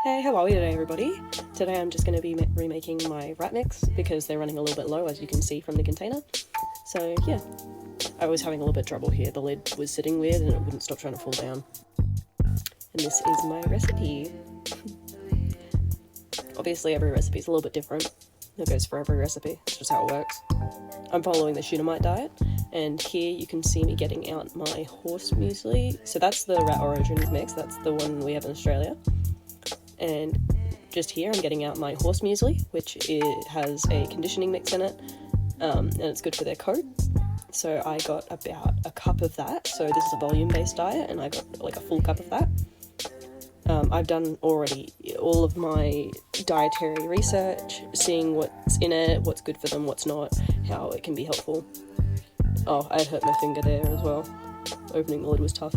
Hey, how are we today, everybody? Today I'm just going to be remaking my rat mix because they're running a little bit low, as you can see from the container. So yeah, I was having a little bit of trouble here. The lid was sitting weird and it wouldn't stop trying to fall down. And this is my recipe. Obviously every recipe is a little bit different. It goes for every recipe, it's just how it works. I'm following the shunamite diet, and here you can see me getting out my horse muesli. So that's the rat origins mix, that's the one we have in Australia. And just here I'm getting out my horse muesli, which has a conditioning mix in it, and it's good for their coat. So I got about a cup of that. So this is a volume-based diet, and I got like a full cup of that. I've done already all of my dietary research, seeing what's in it, what's good for them, what's not, how it can be helpful. Oh, I had hurt my finger there as well. Opening the lid was tough.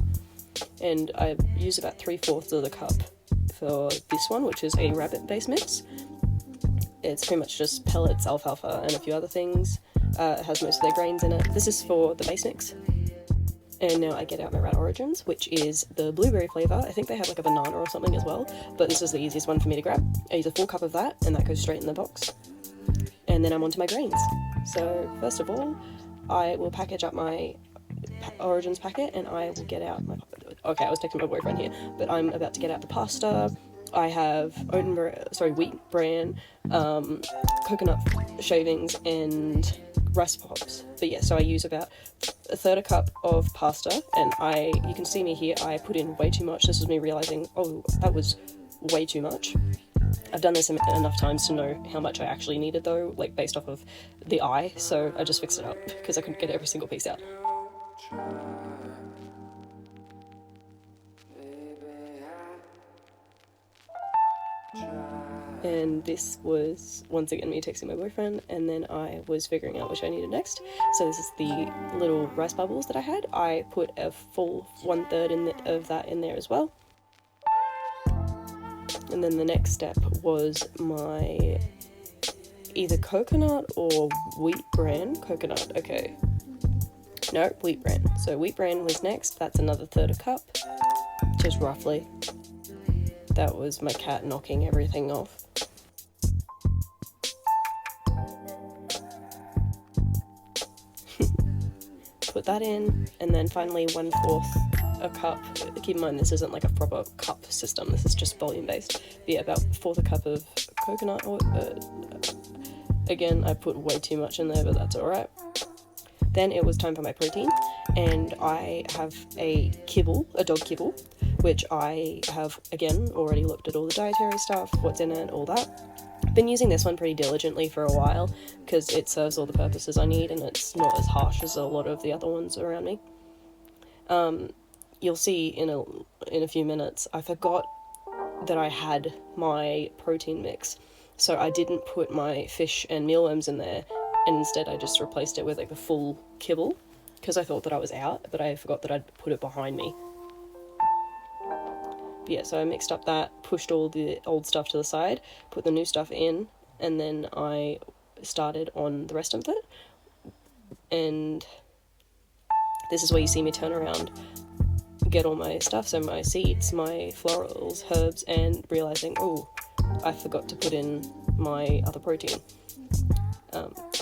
And I use about 3/4 of the cup for this one, which is a rabbit-based mix. It's pretty much just pellets, alfalfa, and a few other things. It has most of their grains in it. This is for the base mix. And now I get out my rat origins, which is the blueberry flavour. I think they have like a banana or something as well, but this is the easiest one for me to grab. I use a full cup of that, and that goes straight in the box. And then I'm onto my grains. So first of all, I will package up my origins packet, and I will get out my... Okay, I was texting my boyfriend here, but I'm about to get out the pasta. I have wheat bran, coconut shavings, and rice pops. But yeah, so I use about 1/3 cup of pasta, and you can see me here, I put in way too much. This was me realizing, oh, that was way too much. I've done this enough times to know how much I actually needed though, like based off of the eye, so I just fixed it up because I couldn't get every single piece out. And this was once again me texting my boyfriend, and then I was figuring out which I needed next. So this is the little rice bubbles that I had. I put a full 1/3 of that in there as well. And then the next step was my either coconut or wheat bran. Coconut, okay. No, wheat bran. So wheat bran was next. That's another 1/3 cup, just roughly. That was my cat knocking everything off. Put that in, and then finally 1/4 a cup. Keep in mind this isn't like a proper cup system, this is just volume based. But yeah, about 1/4 cup of coconut oil. Again, I put way too much in there, but that's alright. Then it was time for my protein, and I have a kibble, a dog kibble, which I have, again, already looked at all the dietary stuff, what's in it, all that. Been using this one pretty diligently for a while because it serves all the purposes I need, and it's not as harsh as a lot of the other ones around me. You'll see in a few minutes, I forgot that I had my protein mix, so I didn't put my fish and mealworms in there, and instead I just replaced it with like the full kibble because I thought that I was out, but I forgot that I'd put it behind me. But yeah, so I mixed up that, pushed all the old stuff to the side, put the new stuff in, and then I started on the rest of it. And this is where you see me turn around, get all my stuff, so my seeds, my florals, herbs, and realizing, oh, I forgot to put in my other protein.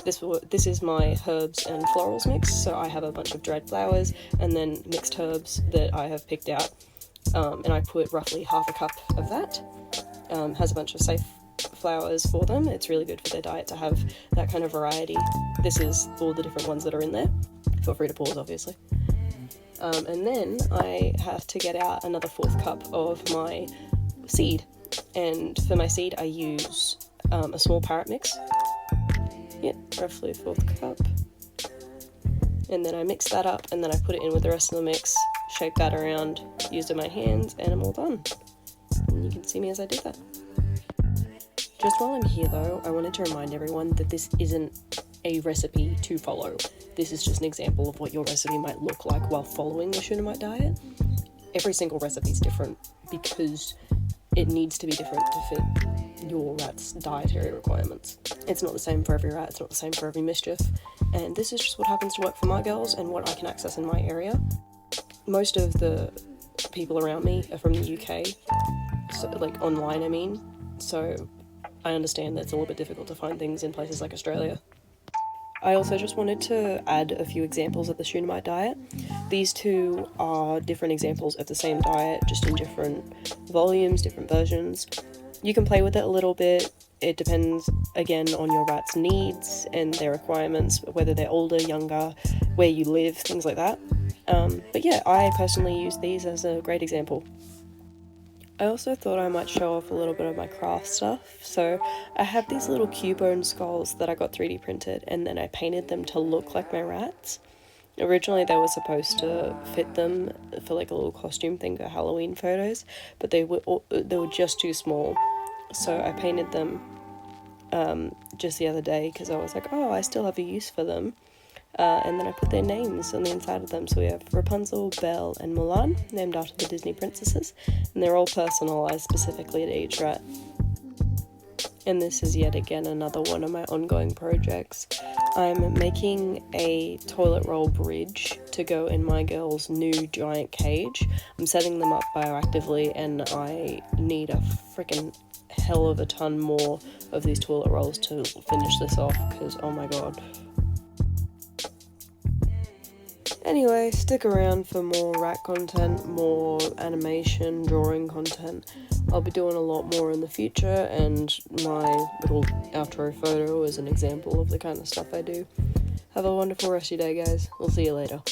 This is my herbs and florals mix, so I have a bunch of dried flowers and then mixed herbs that I have picked out. And I put roughly 1/2 cup of that. Has a bunch of safe flowers for them. It's really good for their diet to have that kind of variety. This is all the different ones that are in there. Feel free to pause, obviously. And then I have to get out another 1/4 cup of my seed. And for my seed, I use a small parrot mix. Yep, roughly 1/4 cup. And then I mix that up, and then I put it in with the rest of the mix, shake that around, used in my hands, and I'm all done. And you can see me as I do that. Just while I'm here though, I wanted to remind everyone that this isn't a recipe to follow. This is just an example of what your recipe might look like while following the shunamite diet. Every single recipe is different because it needs to be different to fit your rat's dietary requirements. It's not the same for every rat, it's not the same for every mischief, and this is just what happens to work for my girls and what I can access in my area. Most of the people around me are from the UK, so, like online I mean, so I understand that it's a little bit difficult to find things in places like Australia. I also just wanted to add a few examples of the shunamite diet. These two are different examples of the same diet, just in different volumes, different versions. You can play with it a little bit. It depends, again, on your rat's needs and their requirements, whether they're older, younger, where you live, things like that. But yeah, I personally use these as a great example. I also thought I might show off a little bit of my craft stuff. So I have these little cubone skulls that I got 3D printed, and then I painted them to look like my rats. Originally they were supposed to fit them for like a little costume thing for Halloween photos, but they were just too small. So I painted them just the other day because I was like, oh, I still have a use for them. And then I put their names on the inside of them. So we have Rapunzel, Belle, and Mulan, named after the Disney princesses, and they're all personalised specifically to each rat. And this is yet again another one of my ongoing projects. I'm making a toilet roll bridge to go in my girl's new giant cage. I'm setting them up bioactively, and I need a freaking hell of a ton more of these toilet rolls to finish this off, because oh my god. Anyway, stick around for more rat content, more animation, drawing content. I'll be doing a lot more in the future, and my little outro photo is an example of the kind of stuff I do. Have a wonderful rest of your day, guys. We'll see you later.